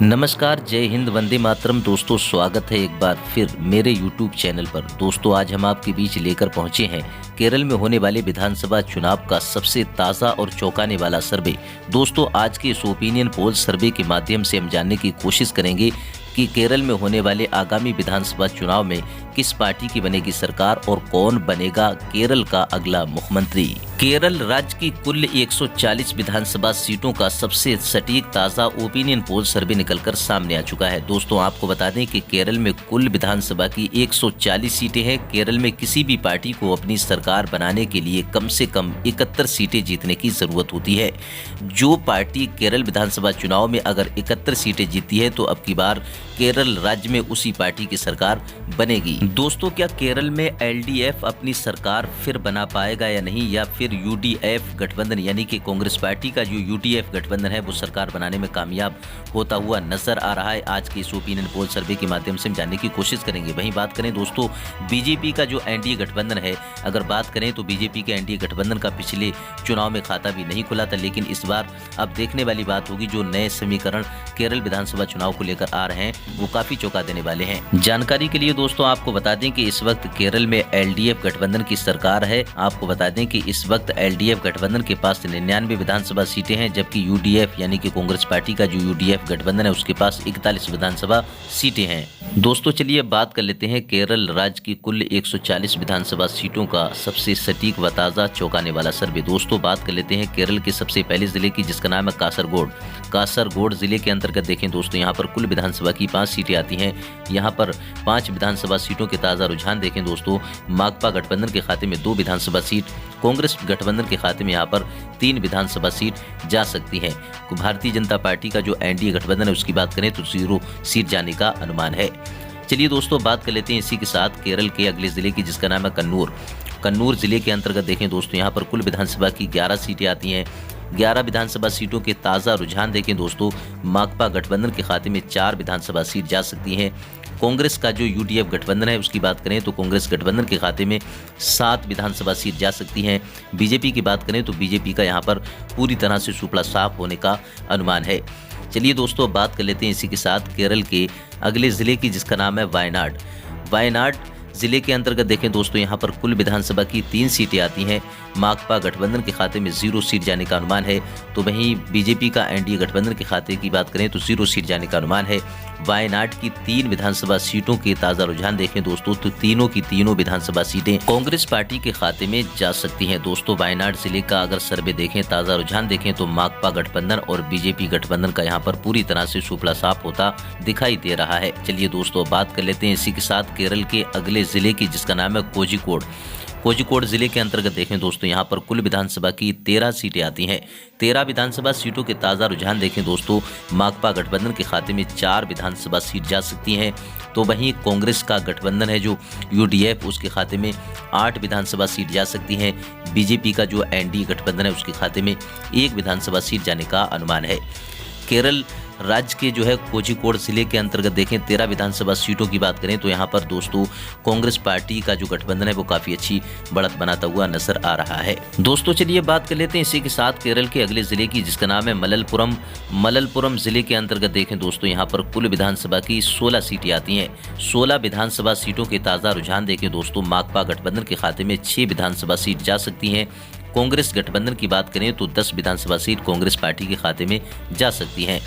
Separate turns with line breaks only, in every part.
नमस्कार, जय हिंद, वंदे मातरम। दोस्तों, स्वागत है एक बार फिर मेरे YouTube चैनल पर। दोस्तों, आज हम आपके बीच लेकर पहुंचे हैं केरल में होने वाले विधानसभा चुनाव का सबसे ताज़ा और चौंकाने वाला सर्वे। दोस्तों, आज के इस ओपिनियन पोल सर्वे के माध्यम से हम जानने की कोशिश करेंगे कि केरल में होने वाले आगामी विधानसभा चुनाव में किस पार्टी की बनेगी सरकार और कौन बनेगा केरल का अगला मुख्यमंत्री। केरल राज्य की कुल 140 विधानसभा सीटों का सबसे सटीक ताज़ा ओपिनियन पोल सर्वे निकलकर सामने आ चुका है। दोस्तों, आपको बता दें कि केरल में कुल विधानसभा की 140 सीटें हैं। केरल में किसी भी पार्टी को अपनी सरकार बनाने के लिए कम से कम 71 सीटें जीतने की जरूरत होती है। जो पार्टी केरल विधानसभा चुनाव में अगर 71 सीटें जीती है तो अब की बार केरल राज्य में उसी पार्टी की सरकार बनेगी। दोस्तों, क्या केरल में एलडीएफ अपनी सरकार फिर बना पाएगा या नहीं, या फिर यूडीएफ गठबंधन यानी कि कांग्रेस पार्टी का जो यूडीएफ गठबंधन है वो सरकार बनाने में कामयाब होता हुआ नजर आ रहा है? आज के इस ओपिनियन पोल सर्वे के माध्यम से हम जानने की कोशिश करेंगे। वहीं बात करें दोस्तों बीजेपी का जो एनडीए गठबंधन है, अगर बात करें तो बीजेपी के एनडीए गठबंधन का पिछले चुनाव में खाता भी नहीं खुला था, लेकिन इस बार अब देखने वाली बात होगी। जो नए समीकरण केरल विधानसभा चुनाव को लेकर आ रहे हैं वो काफी चौंका देने वाले हैं। जानकारी के लिए दोस्तों आपको बता दें कि इस वक्त केरल में एलडीएफ गठबंधन की सरकार है। आपको बता दें कि इस वक्त एलडीएफ गठबंधन के पास 99 विधानसभा सीटें हैं, जबकि यूडीएफ यानी कि कांग्रेस पार्टी का जो यूडीएफ गठबंधन है उसके पास 41 विधानसभा सीटें हैं। दोस्तों, चलिए बात कर लेते हैं केरल राज्य की कुल 140 विधानसभा सीटों का सबसे सटीक व ताज़ा चौंकाने वाला सर्वे। दोस्तों, बात कर लेते हैं केरल के सबसे पहले जिले की, जिसका नाम है कासरगोड। कासरगोड जिले के अंतर्गत देखें दोस्तों, यहाँ पर कुल विधानसभा की 5 सीटें आती हैं। यहाँ पर 5 विधानसभा सीटों के ताज़ा रुझान देखें दोस्तों, माकपा गठबंधन के खाते में 2 विधानसभा सीट, कांग्रेस गठबंधन के खाते में यहाँ पर 3 विधानसभा सीट जा सकती हैं। भारतीय जनता पार्टी का जो एनडीए गठबंधन है उसकी बात करें तो 0 सीट जाने का अनुमान है। चलिए दोस्तों, बात कर लेते हैं इसी के साथ केरल के अगले जिले की, जिसका नाम है कन्नूर। कन्नूर जिले के अंतर्गत देखें दोस्तों, यहाँ पर कुल विधानसभा की 11 सीटें आती हैं। 11 विधानसभा सीटों के ताज़ा रुझान देखें दोस्तों, माकपा गठबंधन के खाते में 4 विधानसभा सीट जा सकती हैं। कांग्रेस का जो यूडीएफ गठबंधन है उसकी बात करें तो कांग्रेस गठबंधन के खाते में 7 विधानसभा सीट जा सकती हैं। बीजेपी की बात करें तो बीजेपी का यहाँ पर पूरी तरह से सुपड़ा साफ होने का अनुमान है। चलिए दोस्तों, बात कर लेते हैं इसी के साथ केरल के अगले जिले की, जिसका नाम है वायनाड। वायनाड जिले के अंतर्गत देखें दोस्तों, यहाँ पर कुल विधानसभा की 3 सीटें आती हैं। माकपा गठबंधन के खाते में 0 सीट जाने का अनुमान है, तो वहीं बीजेपी का एनडीए गठबंधन के खाते की बात करें तो 0 सीट जाने का अनुमान है। वायनाड की 3 विधानसभा सीटों के ताज़ा रुझान देखें दोस्तों, तो तीनों की तीनों विधानसभा सीटें कांग्रेस पार्टी के खाते में जा सकती हैं। दोस्तों, वायनाड जिले का अगर सर्वे देखें, ताज़ा रुझान देखें तो माकपा गठबंधन और बीजेपी गठबंधन का यहाँ पर पूरी तरह से सुपड़ा साफ होता दिखाई दे रहा है। चलिए दोस्तों, बात कर लेते हैं इसी के साथ केरल के अगले जिले की, जिसका नाम है कोझिकोड। कोझिकोड जिले के अंतर्गत देखें दोस्तों, यहाँ पर कुल विधानसभा की 13 सीटें आती हैं। 13 विधानसभा सीटों के ताज़ा रुझान देखें दोस्तों, माकपा गठबंधन के खाते में 4 विधानसभा सीट जा सकती हैं, तो वहीं कांग्रेस का गठबंधन है जो यूडीएफ, उसके खाते में 8 विधानसभा सीट जा सकती हैं। बीजेपी का जो एनडीए गठबंधन है उसके खाते में 1 विधानसभा सीट जाने का अनुमान है। केरल राज्य के जो है कोझिकोड जिले के अंतर्गत देखें 13 विधानसभा सीटों की बात करें तो यहाँ पर दोस्तों कांग्रेस पार्टी का जो गठबंधन है वो काफ़ी अच्छी बढ़त बनाता हुआ नजर आ रहा है। दोस्तों, चलिए बात कर लेते हैं इसी के साथ केरल के अगले जिले की, जिसका नाम है मललपुरम। मललपुरम जिले के अंतर्गत देखें दोस्तों, यहाँ पर कुल विधानसभा की 16 सीटें आती हैं। 16 विधानसभा सीटों के ताज़ा रुझान देखें दोस्तों, माकपा गठबंधन के खाते में 6 विधानसभा सीट जा सकती हैं। कांग्रेस गठबंधन की बात करें तो 10 विधानसभा सीट कांग्रेस पार्टी के खाते में जा सकती हैं।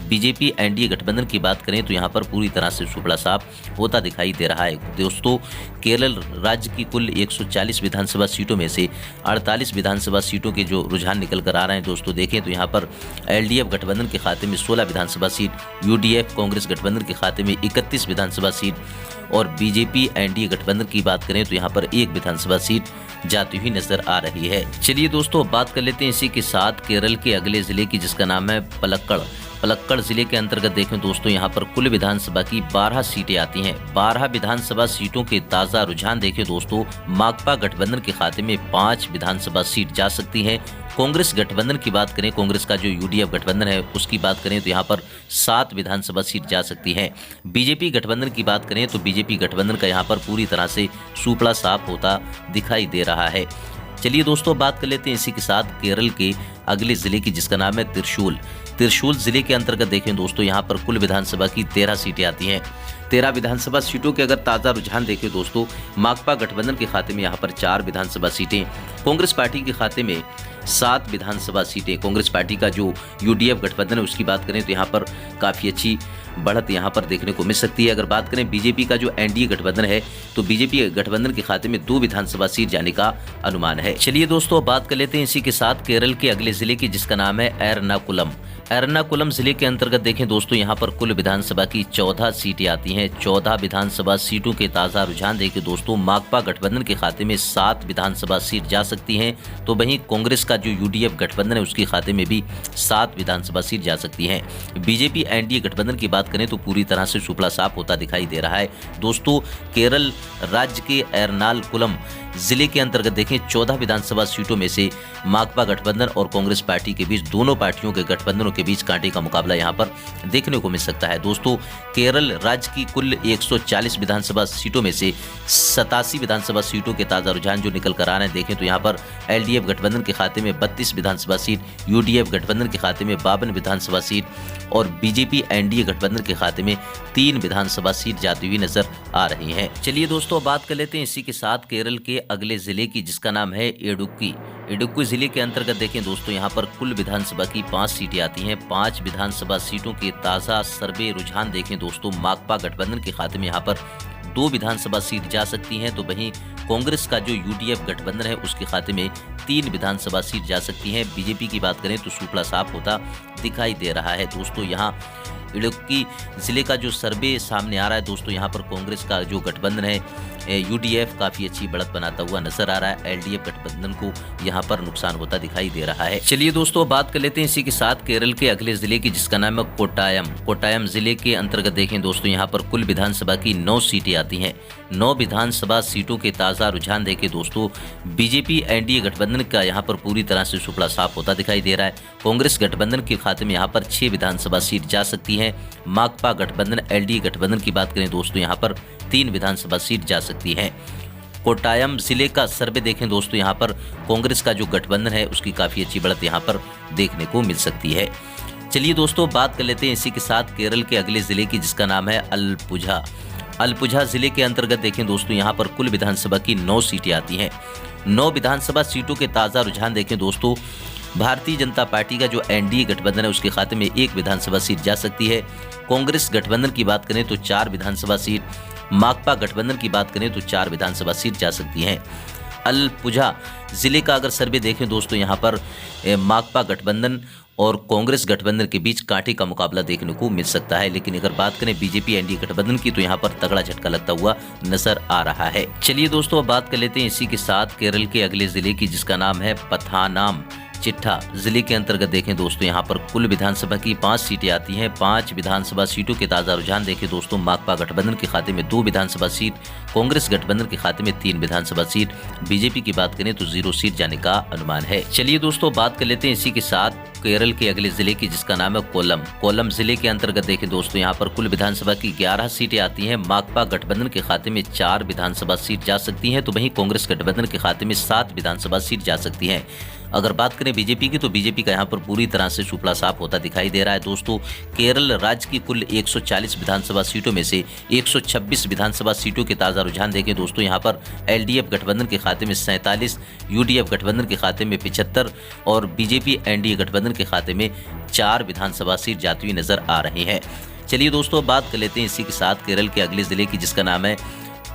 बीजेपी एनडीए गठबंधन की बात करें तो यहाँ पर पूरी तरह से सुपड़ा साफ होता दिखाई दे रहा है। दोस्तों, केरल राज्य की कुल 140 विधानसभा सीटों में से 48 विधानसभा सीटों के जो रुझान निकल कर आ रहे हैं दोस्तों, देखें तो यहाँ पर एलडीएफ गठबंधन के खाते में 16 विधानसभा सीट, यूडीएफ कांग्रेस गठबंधन के खाते में 31 विधानसभा सीट और बीजेपी एनडीए गठबंधन की बात करें तो यहाँ पर 1 विधानसभा सीट जाती हुई नजर आ रही है। चलिए दोस्तों, बात कर लेते हैं इसी के साथ केरल के अगले जिले की, जिसका नाम है पलक्कड़। पलक्कड़ जिले के अंतर्गत देखें दोस्तों, यहाँ पर कुल विधानसभा की 12 सीटें आती हैं। 12 विधानसभा सीटों के ताज़ा रुझान देखें दोस्तों, माकपा गठबंधन के खाते में 5 विधानसभा सीट जा सकती हैं। कांग्रेस गठबंधन की बात करें, कांग्रेस का जो यूडीएफ गठबंधन है उसकी बात करें तो यहाँ पर 7 विधानसभा सीट जा सकती हैं। बीजेपी गठबंधन की बात करें तो बीजेपी गठबंधन का यहाँ पर पूरी तरह से सुपड़ा साफ होता दिखाई दे रहा है। चलिए दोस्तों बात कर लेते हैं इसी के साथ केरल के अगले जिले की, जिसका नाम है त्रिशूल। त्रिशूल जिले के अंतर्गत देखें दोस्तों, यहाँ पर कुल विधानसभा की 13 सीटें आती हैं। 13 विधानसभा सीटों के अगर ताज़ा रुझान देखें दोस्तों, माकपा गठबंधन के खाते में यहाँ पर 4 विधानसभा सीटें, कांग्रेस पार्टी के खाते में 7 विधानसभा सीटें। कांग्रेस पार्टी का जो यूडीएफ गठबंधन है उसकी बात करें तो यहाँ पर काफ़ी अच्छी बढ़त यहाँ पर देखने को मिल सकती है। अगर बात करें बीजेपी का जो एनडीए गठबंधन है तो बीजेपी गठबंधन के खाते में 2 विधानसभा सीट जाने का अनुमान है। चलिए दोस्तों बात कर लेते हैं इसी के साथ केरल के अगले जिले की, जिसका नाम है एर्नाकुलम। एर्नाकुलम जिले के अंतर्गत देखें दोस्तों, यहाँ पर कुल विधानसभा की 14 सीटें आती हैं। 14 विधानसभा सीटों के ताज़ा रुझान देखें दोस्तों, माकपा गठबंधन के खाते में 7 विधानसभा सीट जा सकती हैं, तो वहीं कांग्रेस का जो यूडीएफ गठबंधन है उसके खाते में भी 7 विधानसभा सीट जा सकती हैं। बीजेपी एनडीए गठबंधन की बात करें तो पूरी तरह से सुपड़ा साफ होता दिखाई दे रहा है। दोस्तों केरल राज्य के एर्नाकुलम जिले के अंतर्गत देखें 14 विधानसभा सीटों में से माकपा गठबंधन और कांग्रेस पार्टी के बीच, दोनों पार्टियों के गठबंधनों के बीच कांटे का मुकाबला यहां पर देखने को मिल सकता है। दोस्तों केरल राज्य की कुल 140 विधानसभा सीटों में से 87 विधानसभा सीटों के ताज़ा रुझान जो निकल कर आ रहे हैं देखें तो यहाँ पर एलडीएफ गठबंधन के खाते में 32 विधानसभा सीट, यूडीएफ गठबंधन के खाते में 52 विधानसभा सीट और बीजेपी एनडीए गठबंधन के खाते में 3 विधानसभा सीट जाती हुई नजर आ रही हैं। चलिए दोस्तों बात कर लेते हैं इसी के साथ केरल के अगले जिले की, जिसका नाम है इडुक्की। इडुक्की जिले के अंतर्गत देखें दोस्तों, यहाँ पर कुल विधानसभा की 5 सीटें आती हैं। 5 विधानसभा सीटों के ताज़ा सर्वे रुझान देखें दोस्तों, माकपा गठबंधन के खाते में यहाँ पर 2 विधानसभा सीट जा सकती हैं, तो वहीं कांग्रेस का जो यूडीएफ गठबंधन है उसके खाते में 3 विधानसभा सीट जा सकती हैं। बीजेपी की बात करें तो सुपड़ा साफ होता दिखाई दे रहा है। दोस्तों यहाँ इडुक्की जिले का जो सर्वे सामने आ रहा है दोस्तों, यहाँ पर कांग्रेस का जो गठबंधन है यूडीएफ काफ़ी अच्छी बढ़त बनाता हुआ नजर आ रहा है। एलडीएफ गठबंधन को यहाँ पर नुकसान होता दिखाई दे रहा है। चलिए दोस्तों बात कर लेते हैं इसी के साथ केरल के अगले जिले की, जिसका नाम है कोट्टायम। कोट्टायम जिले के अंतर्गत देखें दोस्तों, यहाँ पर कुल विधानसभा की 9 सीटें आती हैं। 9 विधानसभा सीटों के ताज़ा रुझान देखें दोस्तों, बीजेपी एनडीए गठबंधन का यहाँ पर पूरी तरह से सुपड़ा साफ होता दिखाई दे रहा है। कांग्रेस गठबंधन के खाते में यहाँ पर 6 विधानसभा सीट जा सकती है। माकपा गठबंधन एलडीए गठबंधन की बात करें दोस्तों, यहाँ पर 3 विधानसभा सीट जा सकती हैं। कोट्टायम जिले का सर्वे देखें दोस्तों, यहाँ पर कांग्रेस का जो गठबंधन है उसकी काफ़ी अच्छी बढ़त यहाँ पर देखने को मिल सकती है। चलिए दोस्तों बात कर लेते हैं इसी के साथ केरल के अगले जिले की, जिसका नाम है अलपुझा। अलपुझा जिले के अंतर्गत देखें दोस्तों, यहाँ पर कुल विधानसभा की 9 सीटें आती हैं। 9 विधानसभा सीटों के ताज़ा रुझान देखें दोस्तों, भारतीय जनता पार्टी का जो एनडीए गठबंधन है उसके खाते में 1 विधानसभा सीट जा सकती है। कांग्रेस गठबंधन की बात करें तो 4 विधानसभा सीट, माकपा गठबंधन की बात करें तो 4 विधानसभा सीट जा सकती हैं। अलपुझा जिले का अगर सर्वे देखें दोस्तों, यहाँ पर माकपा गठबंधन और कांग्रेस गठबंधन के बीच कांटे का मुकाबला देखने को मिल सकता है, लेकिन अगर बात करें बीजेपी एनडीए गठबंधन की तो यहाँ पर तगड़ा झटका लगता हुआ नजर आ रहा है। चलिए दोस्तों अब बात कर लेते हैं इसी के साथ केरल के अगले जिले की, जिसका नाम है पथानाम चिट्ठा। जिले के अंतर्गत देखें दोस्तों, यहाँ पर कुल विधानसभा की 5 सीटें आती हैं। 5 विधानसभा सीटों के ताज़ा रुझान देखें दोस्तों, माकपा गठबंधन के खाते में 2 विधानसभा सीट, कांग्रेस गठबंधन के खाते में 3 विधानसभा सीट, बीजेपी की बात करें तो 0 सीट जाने का अनुमान है। चलिए दोस्तों बात कर लेते हैं इसी के साथ केरल के अगले जिले की, जिसका नाम है कोल्लम। कोल्लम जिले के अंतर्गत देखें दोस्तों, यहाँ पर कुल विधानसभा की 11 सीटें आती हैं। माकपा गठबंधन के खाते में 4 विधानसभा सीट जा सकती हैं, तो वहीं कांग्रेस गठबंधन के खाते में 7 विधानसभा सीट जा सकती हैं। अगर बात करें बीजेपी की तो बीजेपी का यहाँ पर पूरी तरह से सुपड़ा साफ होता दिखाई दे रहा है। दोस्तों केरल राज्य की कुल 140 विधानसभा सीटों में से 126 विधानसभा सीटों के ताज़ा रुझान देखें दोस्तों, यहाँ पर एलडीएफ गठबंधन के खाते में 47, यूडीएफ गठबंधन के खाते में 75 और बीजेपी एनडीए गठबंधन के खाते में 4 विधानसभा सीट जाती हुई नजर आ रही हैं। चलिए दोस्तों बात कर लेते हैं इसी के साथ केरल के अगले जिले की, जिसका नाम है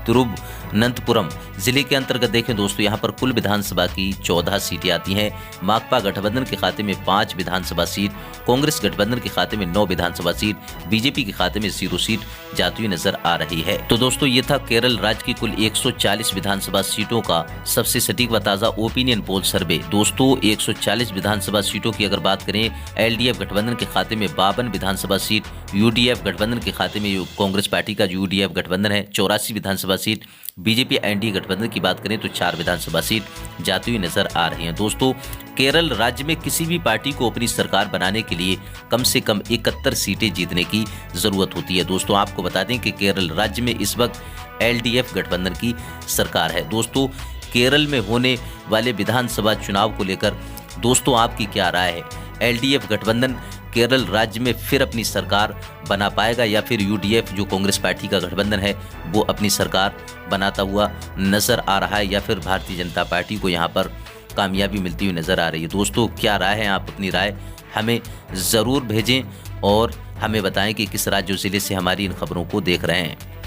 तिरुवनंतपुरम। जिले के अंतर्गत देखें दोस्तों, यहाँ पर कुल विधानसभा की 14 सीटें आती हैं। माकपा गठबंधन के खाते में 5 विधानसभा सीट, कांग्रेस गठबंधन के खाते में 9 विधानसभा सीट, बीजेपी के खाते में 0 सीट जाती हुई नजर आ रही है। तो दोस्तों ये था केरल राज्य की कुल 140 विधानसभा सीटों का सबसे सटीक व ताज़ा ओपिनियन पोल सर्वे। दोस्तों 140 विधानसभा सीटों की अगर बात करें, एलडीएफ गठबंधन के खाते में 52 विधानसभा सीट, यूडीएफ गठबंधन के खाते में कांग्रेस पार्टी का यूडीएफ गठबंधन है 84 विधानसभा सीट, बीजेपी एनडीए गठबंधन की बात करें तो 4 विधानसभा सीट जाती हुई नजर आ रही हैं। दोस्तों केरल राज्य में किसी भी पार्टी को अपनी सरकार बनाने के लिए कम से कम 71 सीटें जीतने की जरूरत होती है। दोस्तों आपको बता दें कि केरल राज्य में इस वक्त एलडीएफ गठबंधन की सरकार है। दोस्तों केरल में होने वाले विधानसभा चुनाव को लेकर दोस्तों आपकी क्या राय है? एलडीएफ गठबंधन केरल राज्य में फिर अपनी सरकार बना पाएगा या फिर यूडीएफ जो कांग्रेस पार्टी का गठबंधन है वो अपनी सरकार बनाता हुआ नजर आ रहा है या फिर भारतीय जनता पार्टी को यहाँ पर कामयाबी मिलती हुई नजर आ रही है? दोस्तों क्या राय है? आप अपनी राय हमें ज़रूर भेजें और हमें बताएं कि किस राज्य ज़िले से हमारी इन खबरों को देख रहे हैं।